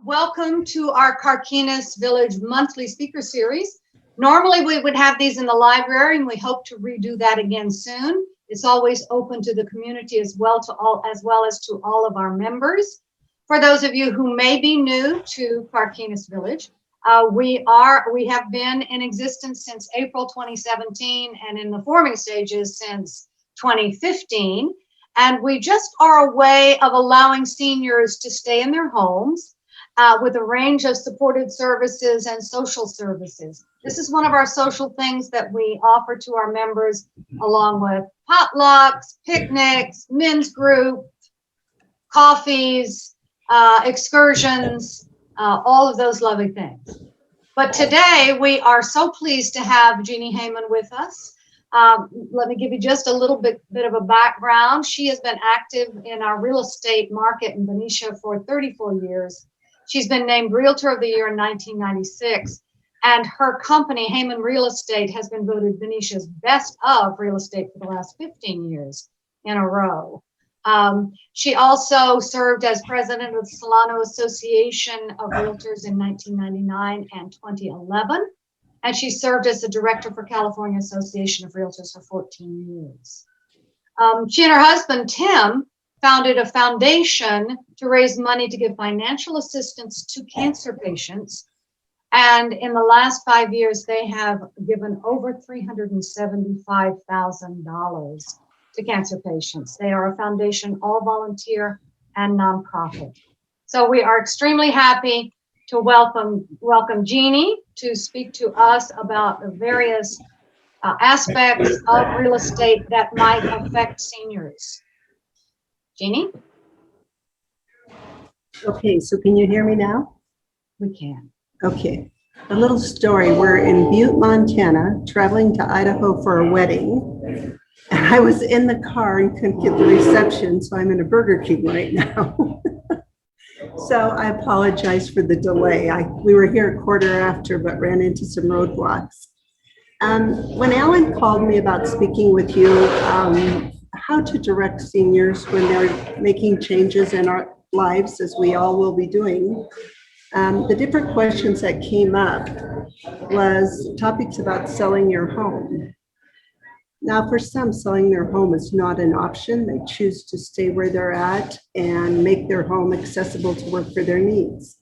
Welcome to our Carquinez Village monthly speaker series. Normally we would have these in the library, and we hope to redo that again soon. It's always open to the community as well as to all of our members. For those of you who may be new to Carquinez Village, we have been in existence since April 2017 and in the forming stages since 2015. And we just are a way of allowing seniors to stay in their homes with a range of supported services and social services. This is one of our social things that we offer to our members, along with potlucks, picnics, men's group, coffees, excursions, all of those lovely things. But today we are so pleased to have Jeannie Hamann with us. Let me give you just a little bit of a background. She has been active in our real estate market in Benicia for 34 years. She's been named Realtor of the Year in 1996, and her company, Hamann Real Estate, has been voted Benicia's best of real estate for the last 15 years in a row. She also served as president of the Solano Association of Realtors in 1999 and 2011, and she served as the director for California Association of Realtors for 14 years. She and her husband, Tim, founded a foundation to raise money to give financial assistance to cancer patients. And in the last 5 years, they have given over $375,000 to cancer patients. They are a foundation, all volunteer and nonprofit. So we are extremely happy to welcome Jeannie to speak to us about the various aspects of real estate that might affect seniors. Jeannie? Okay, so can you hear me now? We can. Okay, a little story. We're in Butte, Montana, traveling to Idaho for a wedding. And I was in the car and couldn't get the reception, so I'm in a Burger King right now. So I apologize for the delay. We were here a quarter after, but ran into some roadblocks. When Alan called me about speaking with you, how to direct seniors when they're making changes in our lives, as we all will be doing. The different questions that came up was topics about selling your home. Now, for some, selling their home is not an option. They choose to stay where they're at and make their home accessible to work for their needs.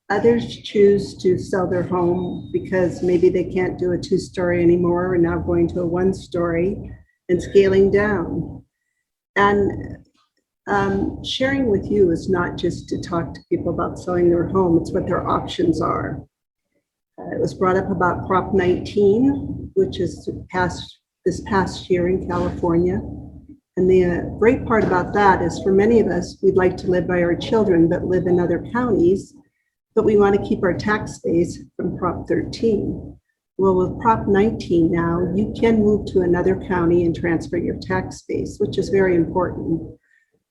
Others choose to sell their home because maybe they can't do a 2-story anymore and now going to a 1-story and scaling down. And sharing with you is not just to talk to people about selling their home, it's what their options are. It was brought up about Prop 19, which is passed this past year in California. And the great part about that is, for many of us, we'd like to live by our children but live in other counties, but we want to keep our tax base from Prop 13. Well, with Prop 19 now, you can move to another county and transfer your tax base, which is very important.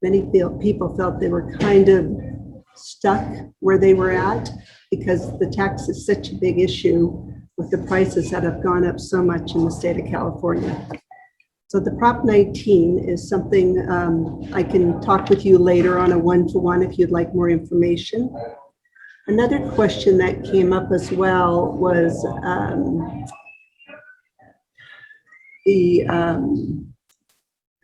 Many people felt they were kind of stuck where they were at because the tax is such a big issue with the prices that have gone up so much in the state of California. So the Prop 19 is something I can talk with you later on a one-to-one if you'd like more information. Another question that came up as well was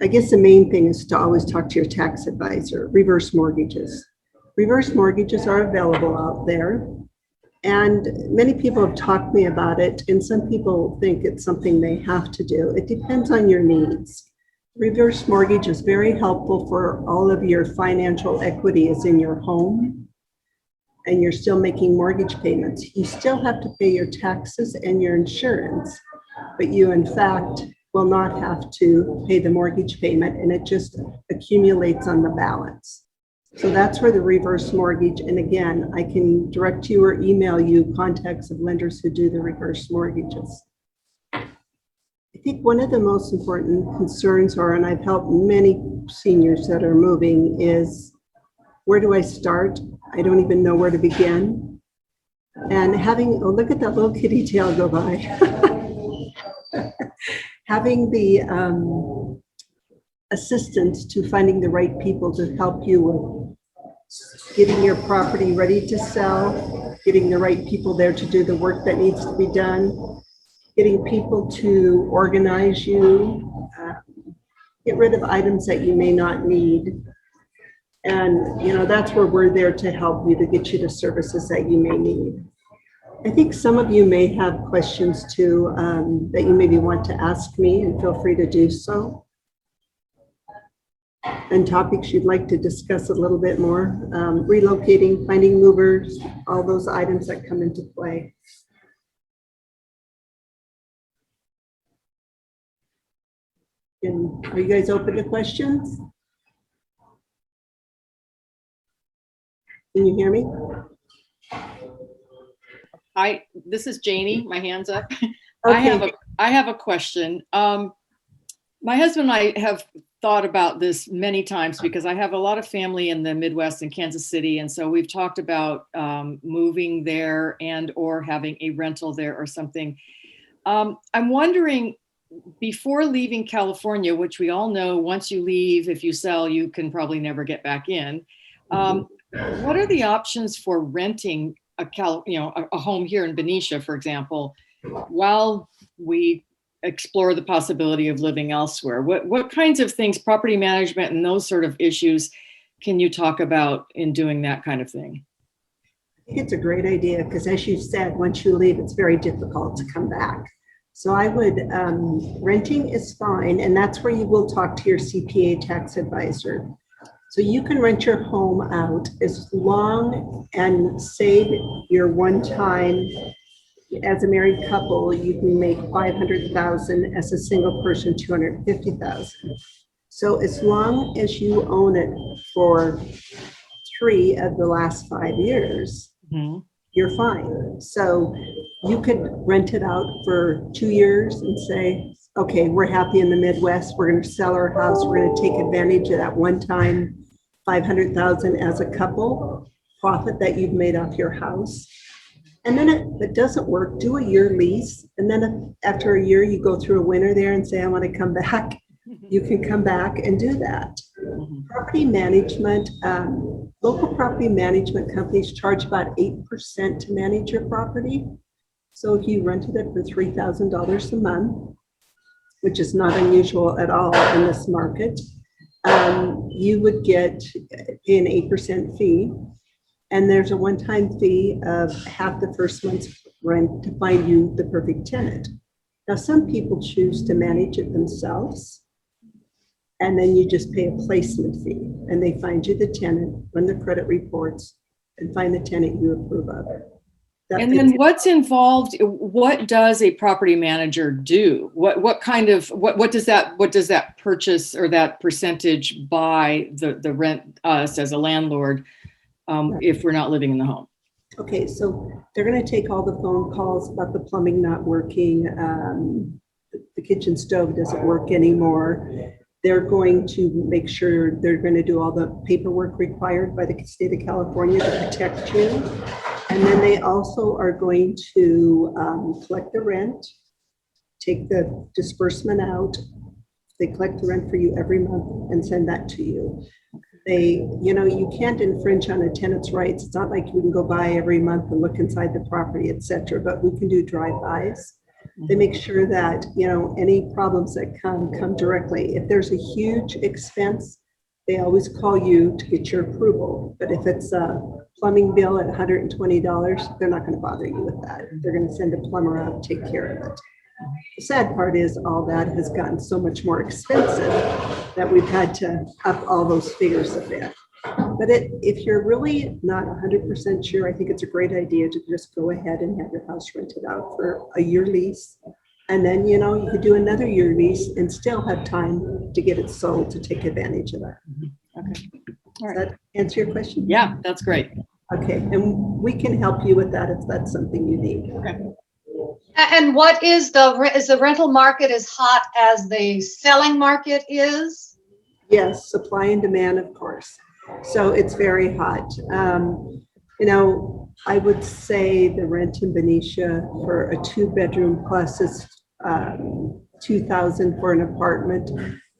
I guess the main thing is to always talk to your tax advisor. Reverse mortgages. Reverse mortgages are available out there, and many people have talked to me about it, and some people think it's something they have to do. It depends on your needs. Reverse mortgage is very helpful for all of your financial equity is in your home, and you're still making mortgage payments. You still have to pay your taxes and your insurance, but you in fact will not have to pay the mortgage payment, and it just accumulates on the balance. So that's where the reverse mortgage, and again, I can direct you or email you contacts of lenders who do the reverse mortgages. I think one of the most important concerns are, and I've helped many seniors that are moving, is where do I start? I don't even know where to begin. And having, oh, look at that little kitty tail go by. Having the assistance to finding the right people to help you with getting your property ready to sell, getting the right people there to do the work that needs to be done, getting people to organize you, get rid of items that you may not need. And, that's where we're there to help you, to get you the services that you may need. I think some of you may have questions too, that you maybe want to ask me, and feel free to do so. And topics you'd like to discuss a little bit more, relocating, finding movers, all those items that come into play. And are you guys open to questions? Can you hear me? Hi, this is Jeannie. My hand's up. Okay. I have a question. My husband and I have thought about this many times because I have a lot of family in the Midwest and Kansas City. And so we've talked about moving there and or having a rental there or something. I'm wondering, before leaving California, which we all know once you leave, if you sell, you can probably never get back in. What are the options for renting a home here in Benicia, for example, while we explore the possibility of living elsewhere? What kinds of things, property management and those sort of issues, can you talk about in doing that kind of thing? I think it's a great idea because, as you said, once you leave, it's very difficult to come back. So I would, renting is fine, and that's where you will talk to your CPA tax advisor. So you can rent your home out as long and save your one time. As a married couple, you can make $500,000, as a single person, $250,000. So as long as you own it for 3 of the last 5 years, you're fine. So you could rent it out for 2 years and say, okay, we're happy in the Midwest. We're going to sell our house. We're going to take advantage of that one-time $500,000 as a couple profit that you've made off your house. And then if it doesn't work, do a year lease. And then after a year, you go through a winter there and say, I want to come back. You can come back and do that. Property management, local property management companies charge about 8% to manage your property. So if you rented it for $3,000 a month, which is not unusual at all in this market, you would pay an 8% fee. And there's a one-time fee of half the first month's rent to find you the perfect tenant. Now, some people choose to manage it themselves, and then you just pay a placement fee, and they find you the tenant, run the credit reports, and find the tenant you approve of. And then what's involved? What does a property manager do? What does that purchase or that percentage buy the rent us as a landlord if we're not living in the home? Okay, so they're going to take all the phone calls about the plumbing not working, the kitchen stove doesn't work anymore. They're going to make sure they're going to do all the paperwork required by the state of California to protect you. And then they also are going to collect the rent, take the disbursement out. They collect the rent for you every month and send that to you. You can't infringe on a tenant's rights. It's not like you can go by every month and look inside the property, etc. But we can do drive-bys. They make sure that, any problems that come directly. If there's a huge expense, they always call you to get your approval. But if it's a plumbing bill at $120, they're not going to bother you with that. They're going to send a plumber out to take care of it. The sad part is all that has gotten so much more expensive that we've had to up all those figures a bit. But if you're really not 100% sure, I think it's a great idea to just go ahead and have your house rented out for a year lease. And then, you could do another year lease and still have time to get it sold to take advantage of that. Okay. All right. Does that answer your question? Yeah, that's great. Okay, and we can help you with that if that's something you need. Okay. And what is the rental market as hot as the selling market is? Yes, supply and demand, of course. So it's very hot. I would say the rent in Benicia for a 2-bedroom plus is $2,000 for an apartment.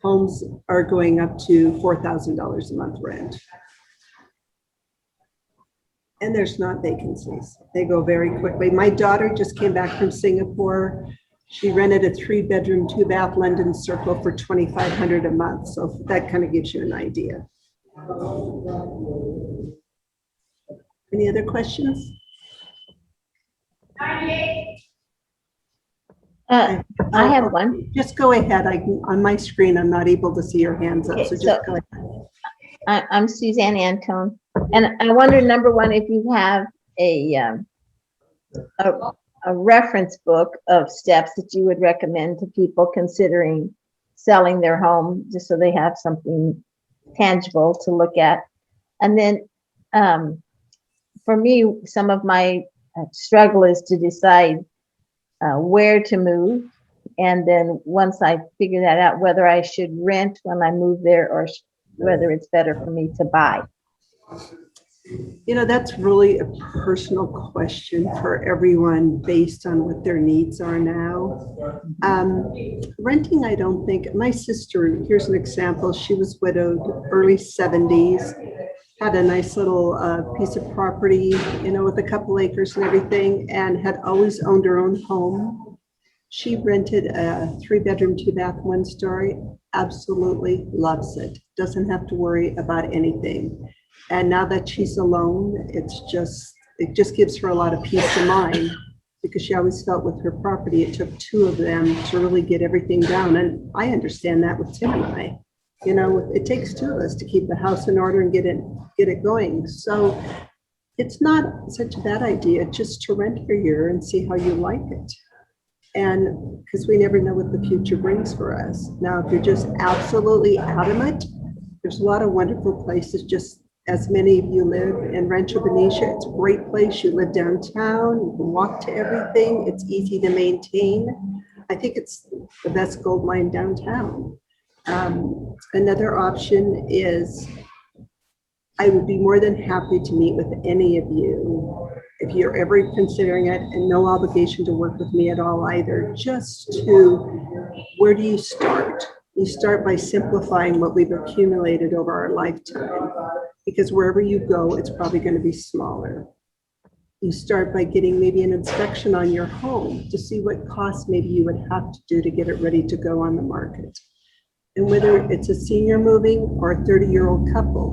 Homes are going up to $4,000 a month rent. And there's not vacancies. They go very quickly. My daughter just came back from Singapore. She rented a 3-bedroom, 2-bath London Circle for $2,500 a month. So that kind of gives you an idea. Any other questions? I have one. Just go ahead. On my screen, I'm not able to see your hands up, Okay, so just so- go ahead. I'm Suzanne Antone, and I wonder, number one, if you have a reference book of steps that you would recommend to people considering selling their home, just so they have something tangible to look at. And then for me, some of my struggle is to decide where to move. And then once I figure that out, whether I should rent when I move there or whether it's better for me to buy. You know, that's really a personal question for everyone based on what their needs are now. Renting, I don't think, my sister, here's an example. She was widowed, early 70s, had a nice little piece of property, you know, with a couple acres and everything, and had always owned her own home. She rented a 3-bedroom, 2-bath, 1-story, absolutely loves it. Doesn't have to worry about anything. And now that she's alone, it just gives her a lot of peace of mind, because she always felt with her property, it took 2 of them to really get everything down. And I understand that with Tim and I. You know, it takes 2 of us to keep the house in order and get it going. So it's not such a bad idea just to rent for a year and see how you like it. And because we never know what the future brings for us. Now, if you're just absolutely adamant, there's a lot of wonderful places, just as many of you live in Rancho Benicia. It's a great place. You live downtown, you can walk to everything. It's easy to maintain. I think it's the best gold mine downtown. Another option is, I would be more than happy to meet with any of you if you're ever considering it, and no obligation to work with me at all either. Just to, where do you start? You start by simplifying what we've accumulated over our lifetime, because wherever you go, it's probably going to be smaller. You start by getting maybe an inspection on your home to see what costs maybe you would have to do to get it ready to go on the market. And whether it's a senior moving or a 30-year-old couple,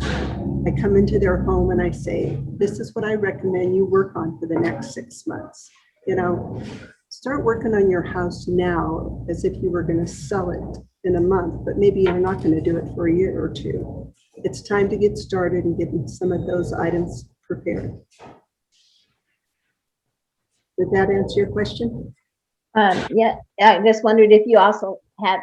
I come into their home and I say, this is what I recommend you work on for the next 6 months. You know, start working on your house now as if you were going to sell it in a month, but maybe you're not going to do it for a year or 2. It's time to get started and get some of those items prepared. Did that answer your question? Yeah, I just wondered if you also had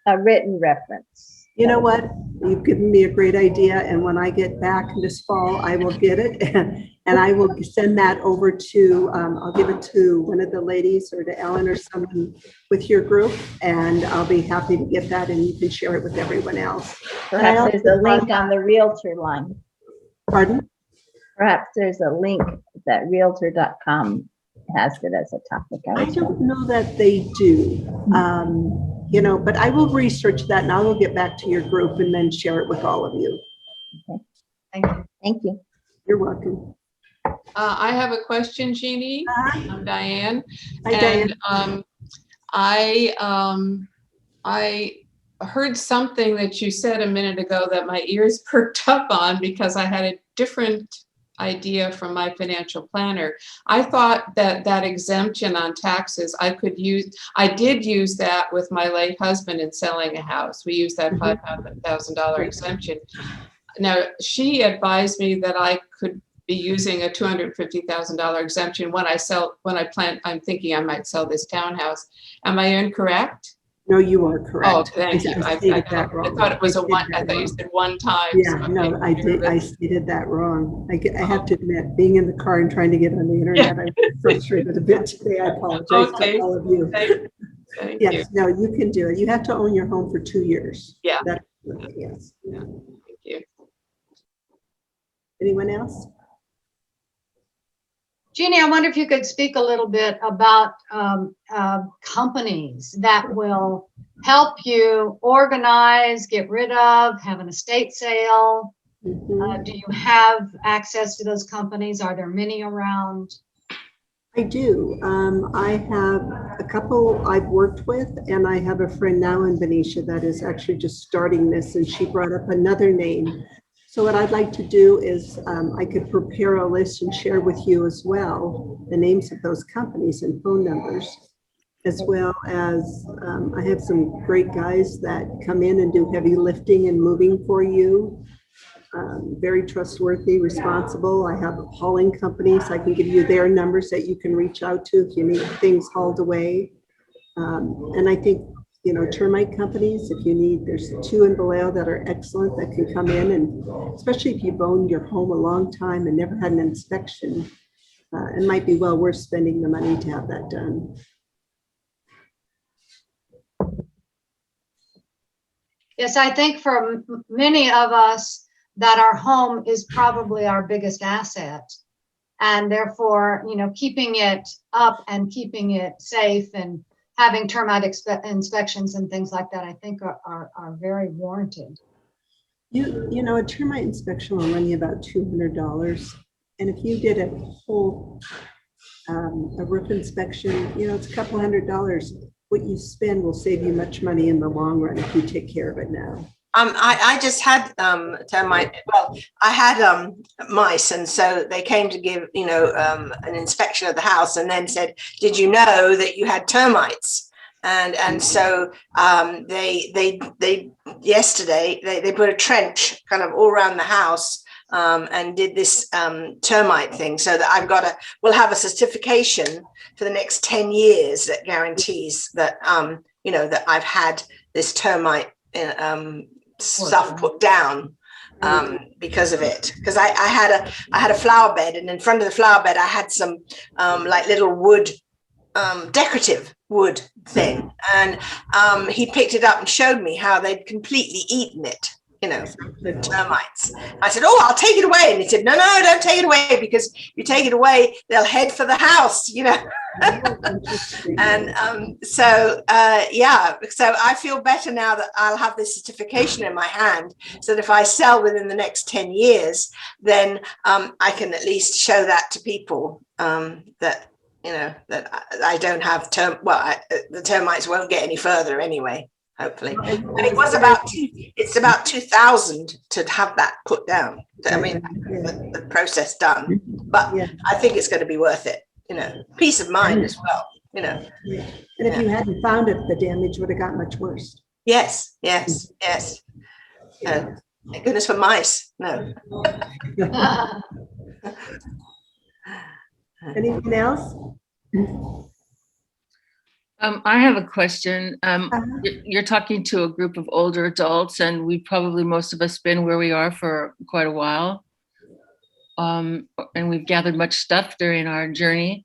a written reference. You know what? You've given me a great idea, and when I get back this fall, I will get it, and I will send that over to, I'll give it to one of the ladies or to Ellen or someone with your group, and I'll be happy to get that, and you can share it with everyone else. Perhaps there's a link on the Realtor line. Pardon? Perhaps there's a link that realtor.com has it as a topic. I don't know that they do. You know, but I will research that and I will get back to your group and then share it with all of you. Okay. Thank you. Thank you. You're welcome. I have a question, Jeannie. I'm Diane. Hi, Diane. And I heard something that you said a minute ago that my ears perked up on, because I had a different idea from my financial planner. I thought that exemption on taxes, I did use that with my late husband in selling a house. We used that $5,000 exemption. Now, she advised me that I could be using a $250,000 exemption when I'm thinking I might sell this townhouse. Am I incorrect? No, you are correct. Oh, thank you. I thought it was a one. I thought you said one time. Yeah, no, I did. I stated that wrong. I have to admit, being in the car and trying to get on the internet, I was frustrated a bit today. I apologize to all of you. Thank Yes, you. no, you can do it. You have to own your home for 2 years. Yeah. Yes. Yeah. Thank you. Anyone else? Jeannie, I wonder if you could speak a little bit about companies that will help you organize, get rid of, have an estate sale, Mhm. Do you have access to those companies? Are there many around? I do. I have a couple I've worked with, and I have a friend now in Benicia that is actually just starting this, and she brought up another name. So what I'd like to do is I could prepare a list and share with you as well the names of those companies and phone numbers, as well as I have some great guys that come in and do heavy lifting and moving for you. Very trustworthy, responsible. I have hauling companies. I can give you their numbers that you can reach out to if you need things hauled away. And I think, you know, termite companies, if you need, there's 2 in Vallejo that are excellent that can come in, and especially if you've owned your home a long time and never had an inspection, it might be well worth spending the money to have that done. Yes, I think for many of us that our home is probably our biggest asset. And therefore, you know, keeping it up and keeping it safe and having termite inspections and things like that, I think are very warranted. You know, a termite inspection will run you about $200. And if you did a whole a roof inspection, you know, it's a couple $100. What you spend will save you much money in the long run if you take care of it now. I just had termite. Well, I had mice, and so they came to give, you know, an inspection of the house, and then said, "Did you know that you had termites?" And so they yesterday they put a trench kind of all around the house and did this termite thing, so that we'll have a certification for the next 10 years that guarantees that you know, that I've had this termite stuff put down because of it. Because I had a flower bed, and in front of the flower bed I had some like little wood decorative wood thing, and he picked it up and showed me how they'd completely eaten it, you know, the termites. I said, "Oh, I'll take it away," and he said, "No, don't take it away, because you take it away, they'll head for the house, you know." And so I feel better now that I'll have this certification in my hand, so that if I sell within the next 10 years, then I can at least show that to people, that, you know, that I don't have the termites won't get any further anyway, hopefully. And it's about 2,000 to have that put down. I mean, the process done, but I think it's going to be worth it. You know, peace of mind as well, you know. And if you hadn't found it, the damage would have got much worse. Yes. Thank goodness for mice. No. Anything else? I have a question. You're talking to a group of older adults, and most of us been where we are for quite a while. And we've gathered much stuff during our journey.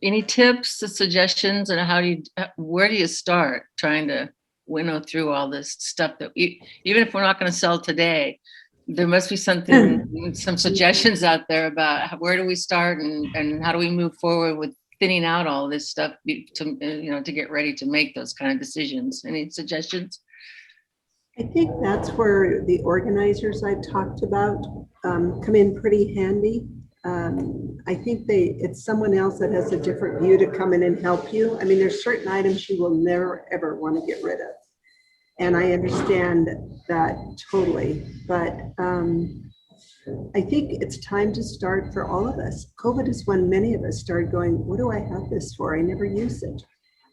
Any tips, suggestions, and where do you start trying to winnow through all this stuff that even if we're not going to sell today, there must be something, some suggestions out there about where do we start and how do we move forward with thinning out all this stuff to get ready to make those kind of decisions. Any suggestions? I think that's where the organizers I've talked about come in pretty handy. I think it's someone else that has a different view to come in and help you. I mean, there's certain items you will never, ever want to get rid of. And I understand that totally. But I think it's time to start for all of us. COVID is when many of us started going, what do I have this for? I never use it.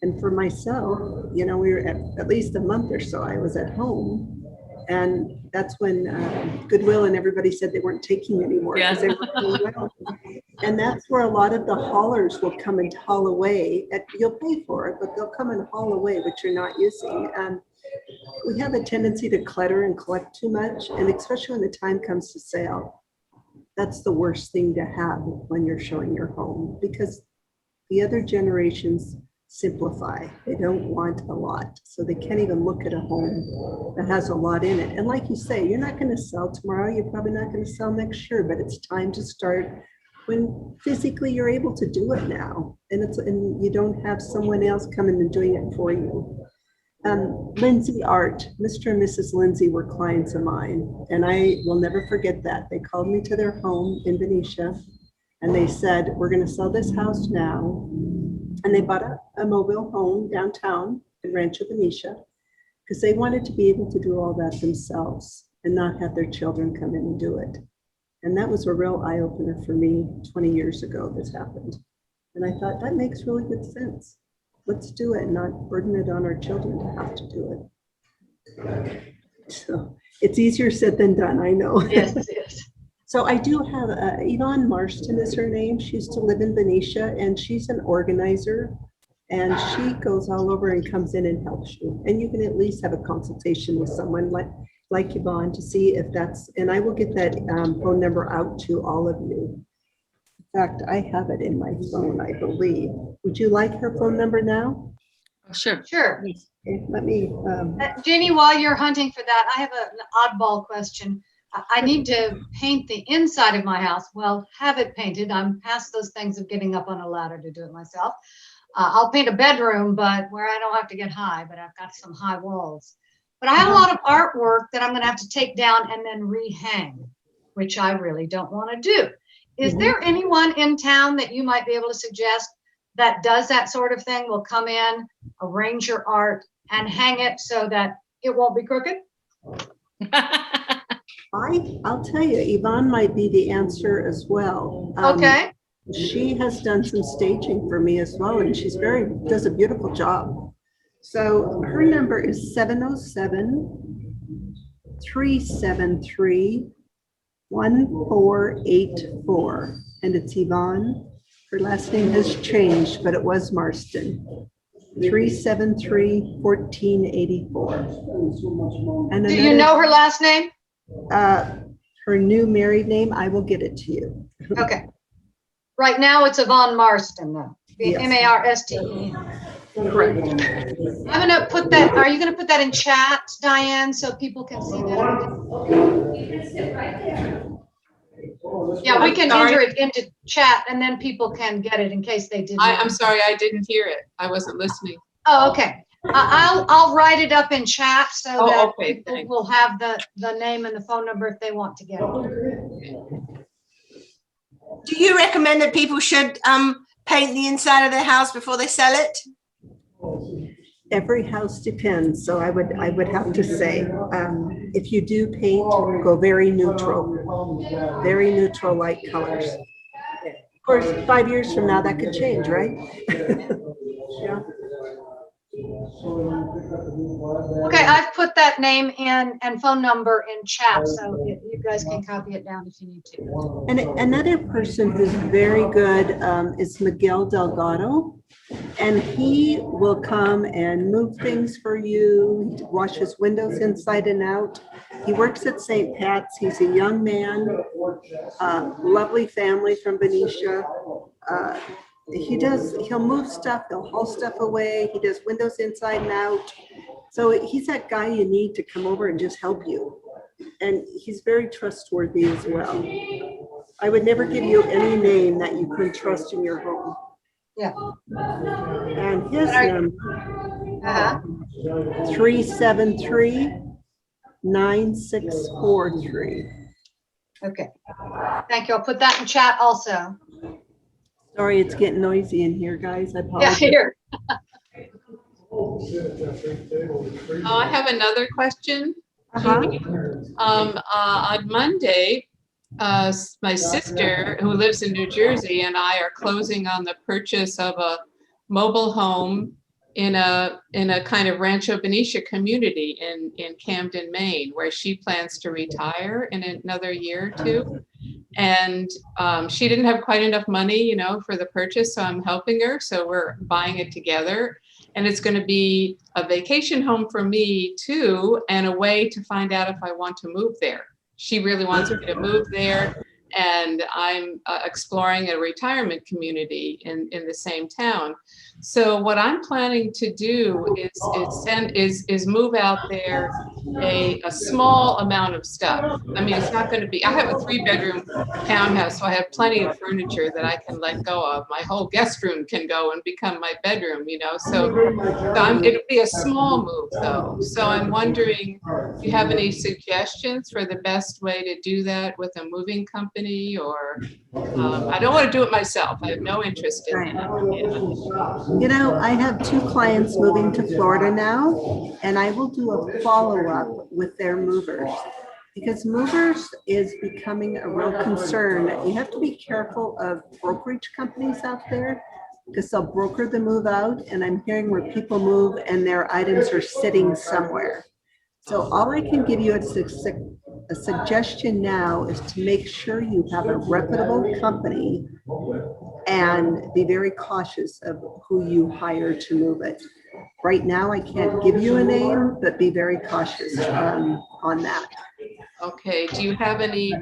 And for myself, you know, we were at least a month or so, I was at home. And that's when Goodwill and everybody said they weren't taking anymore. Yeah. They were doing well. And that's where a lot of the haulers will come and haul away. You'll pay for it, but they'll come and haul away what you're not using. And we have a tendency to clutter and collect too much. And especially when the time comes to sale, that's the worst thing to have when you're showing your home, because the other generations simplify. They don't want a lot. So they can't even look at a home that has a lot in it. And like you say, you're not going to sell tomorrow. You're probably not going to sell next year, but it's time to start when physically you're able to do it now. And you don't have someone else coming and doing it for you. Lindsay Art, Mr. and Mrs. Lindsay were clients of mine, and I will never forget that. They called me to their home in Benicia, and they said, we're going to sell this house now. And they bought a mobile home downtown in Rancho Benicia because they wanted to be able to do all that themselves and not have their children come in and do it. And that was a real eye-opener for me 20 years ago this happened. And I thought, that makes really good sense. Let's do it and not burden it on our children to have to do it. So it's easier said than done, I know. Yes, it is. So I do have, Yvonne Marston is her name. She used to live in Benicia, and she's an organizer, and she goes all over and comes in and helps you. And you can at least have a consultation with someone like Yvonne to see if that's, and I will get that phone number out to all of you. In fact, I have it in my phone, I believe. Would you like her phone number now? Oh, sure. Sure. Okay, let me. Jeannie, while you're hunting for that, I have an oddball question. I need to paint the inside of my house. Well, have it painted. I'm past those things of getting up on a ladder to do it myself. I'll paint a bedroom, but where I don't have to get high, but I've got some high walls. But I have a lot of artwork that I'm going to have to take down and then rehang, which I really don't want to do. Is there anyone in town that you might be able to suggest that does that sort of thing, will come in, arrange your art, and hang it so that it won't be crooked? I'll tell you, Yvonne might be the answer as well. Okay. She has done some staging for me as well, and she's does a beautiful job. So her number is 707-373-1484, and it's Yvonne. Her last name has changed, but it was Marston. 373-1484. And Do you know her last name? Her new married name, I will get it to you. Okay. Right now it's Yvonne Marston, though. Yes. M-A-R-S-T-E-N. Correct. I'm gonna put that, are you gonna put that in chat, Diane, so people can see that? Yeah, we can enter it into chat and then people can get it in case they didn't. I'm sorry, I didn't hear it. I wasn't listening. Oh, okay. I'll write it up in chat so Oh, that okay, people thanks. will have the name and the phone number if they want to get it. Do you recommend that people should paint the inside of their house before they sell it? Every house depends. So I would have to say, if you do paint, go very neutral light colors. Of course, 5 years from now, that could change, right? Yeah. Okay, I've put that name in and phone number in chat, so you guys can copy it down if you need to. And another person who's very good is Miguel Delgado. And he will come and move things for you, washes windows inside and out. He works at St. Pat's. He's a young man, lovely family from Benicia. He'll move stuff, he'll haul stuff away. He does windows inside and out. So he's that guy you need to come over and just help you. And he's very trustworthy as well. I would never give you any name that you couldn't trust in your home. Yeah. And his number, 373-9643. Okay. Thank you. I'll put that in chat also. Sorry, it's getting noisy in here, guys. I Yeah, apologize. here. I have another question. On Monday, my sister, who lives in New Jersey, and I are closing on the purchase of a mobile home in a kind of Rancho Benicia community in Camden, Maine, where she plans to retire in another year or two. And she didn't have quite enough money, for the purchase, so I'm helping her. So we're buying it together. And it's going to be a vacation home for me too, and a way to find out if I want to move there. She really wants me to move there, and I'm exploring a retirement community in the same town. So what I'm planning to do is move out there a small amount of stuff. I mean, it's not going to be, I have a 3-bedroom townhouse, so I have plenty of furniture that I can let go of. My whole guest room can go and become my bedroom, you know, so it'll be a small move though. So I'm wondering, do you have any suggestions for the best way to do that with a moving company, or I don't want to do it myself. I have no interest in that. Yeah. You know, I have 2 clients moving to Florida now, and I will do a follow-up with their movers because movers is becoming a real concern. You have to be careful of brokerage companies out there because they'll broker the move out, and I'm hearing where people move and their items are sitting somewhere. So all I can give you is a suggestion now is to make sure you have a reputable company and be very cautious of who you hire to move it. Right now, I can't give you a name, but be very cautious on that. Okay, do you have any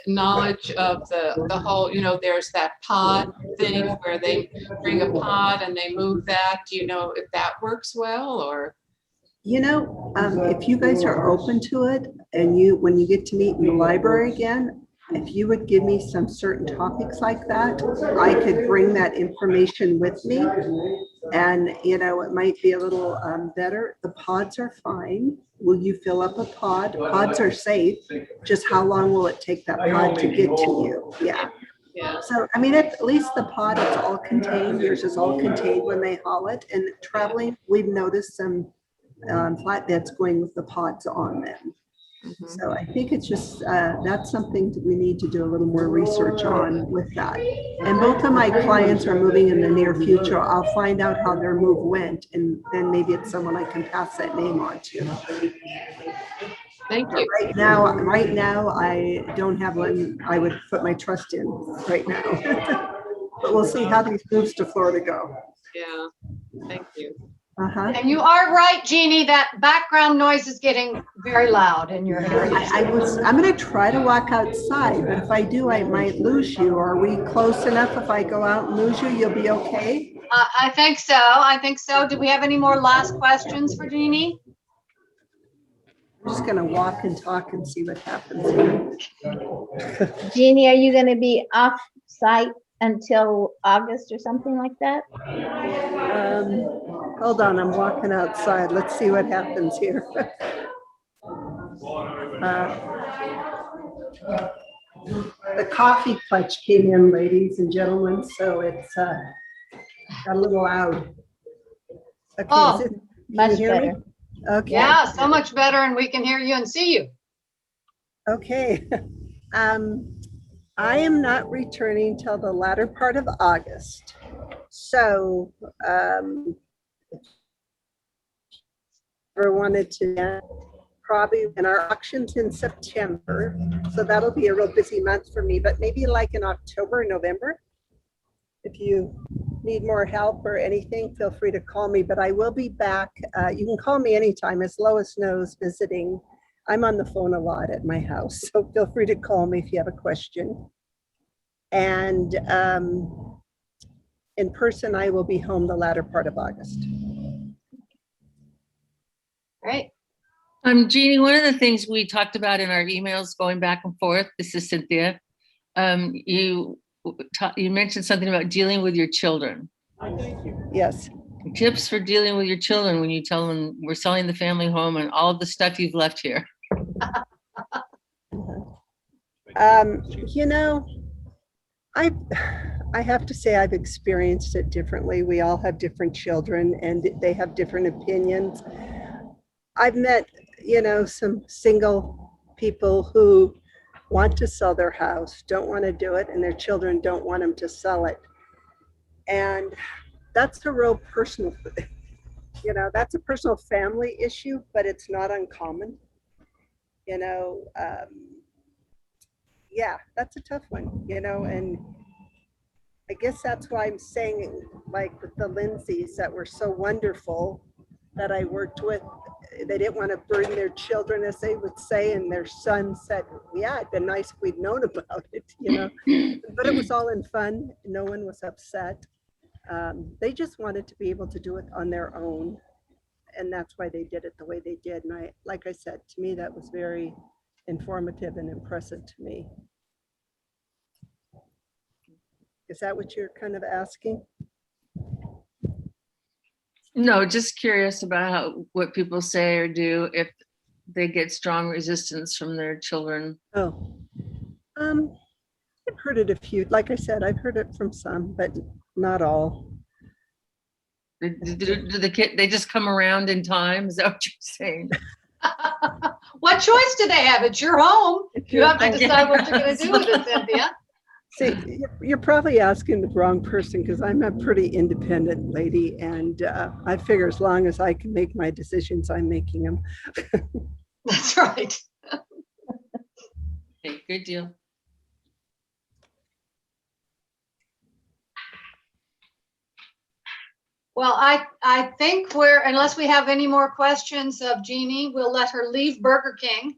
knowledge of the whole, you know, there's that pod thing where they bring a pod and they move that. Do you know if that works well, or? You know, if you guys are open to it and when you get to meet in the library again, if you would give me some certain topics like that, I could bring that information with me. And, you know, it might be a little better. The pods are fine. Will you fill up a pod? Pods are safe. Just how long will it take that pod to get to you? Yeah. Yeah. So, I mean, at least the pod is all contained. Yours is all contained when they haul it. And traveling, we've noticed some flatbeds going with the pods on them. Mhm. So I think it's just, that's something that we need to do a little more research on with that. And both of my clients are moving in the near future. I'll find out how their move went, and then maybe it's someone I can pass that name on to. Thank you. Right now, I don't have one I would put my trust in right now. But we'll see how these moves to Florida go. Yeah, thank you. Uh-huh. And you are right, Jeannie, that background noise is getting very loud in your area. I'm going to try to walk outside, but if I do, I might lose you. Are we close enough? If I go out and lose you, you'll be okay? I think so. I think so. Do we have any more last questions for Jeannie? I'm just going to walk and talk and see what happens. Jeannie, are you going to be off site until August or something like that? Hold on, I'm walking outside. Let's see what happens here. The coffee clutch came in, ladies and gentlemen, so it's got a little loud. Okay, Oh, can you Much hear me? better. Okay. Yeah, so much better, and we can hear you and see you. Okay. I am not returning till the latter part of August. So, if you ever wanted to, probably in our auctions in September. So that'll be a real busy month for me, but maybe like in October, November. If you need more help or anything, feel free to call me, but I will be back. You can call me anytime, as Lois knows, visiting. I'm on the phone a lot at my house, so feel free to call me if you have a question. And in person, I will be home the latter part of August. Great. Jeannie, one of the things we talked about in our emails going back and forth, this is Cynthia, you mentioned something about dealing with your children. Yes. Tips for dealing with your children when you tell them we're selling the family home and all of the stuff you've left here. You know, I have to say I've experienced it differently. We all have different children and they have different opinions. I've met, you know, some single people who want to sell their house, don't want to do it, and their children don't want them to sell it. And that's a real personal, you know, that's a personal family issue, but it's not uncommon. You know, yeah, that's a tough one, you know, and I guess that's why I'm saying, like with the Lindsays that were so wonderful that I worked with, they didn't want to burden their children, as they would say, and their son said, yeah, it'd been nice if we'd known about it, you know, but it was all in fun. No one was upset. They just wanted to be able to do it on their own. and that's why they did it the way they did. And like I said, to me, that was very informative and impressive to me. Is that what you're kind of asking? No, just curious about what people say or do if they get strong resistance from their children. Oh, I've heard it a few. Like I said, I've heard it from some, but not all. Do the kid, they just come around in time? Is that what you're saying? What choice do they have? It's your home. It's You your have to home. decide what you're going to do with it, Cynthia. See, you're probably asking the wrong person because I'm a pretty independent lady, and I figure as long as I can make my decisions, I'm making them. That's right. Okay, good deal. Well, I think unless we have any more questions of Jeannie, we'll let her leave Burger King,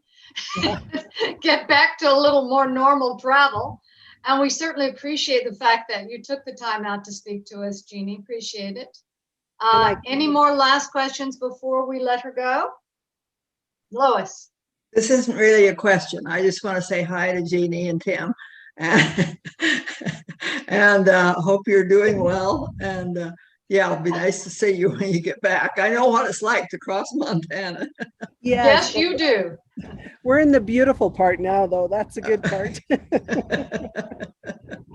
get back to a little more normal travel. And we certainly appreciate the fact that you took the time out to speak to us, Jeannie. Appreciate it. Any more last questions before we let her go? Lois. This isn't really a question. I just want to say hi to Jeannie and Tim. And hope you're doing well. And yeah, it'll be nice to see you when you get back. I know what it's like to cross Montana. Yes, you do. We're in the beautiful part now, though. That's a good part.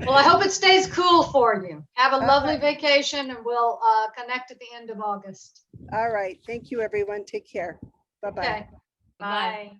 Well, I hope it stays cool for you. Have a lovely vacation, and we'll connect at the end of August. All right. Thank you, everyone. Take care. Bye-bye. Okay. Bye.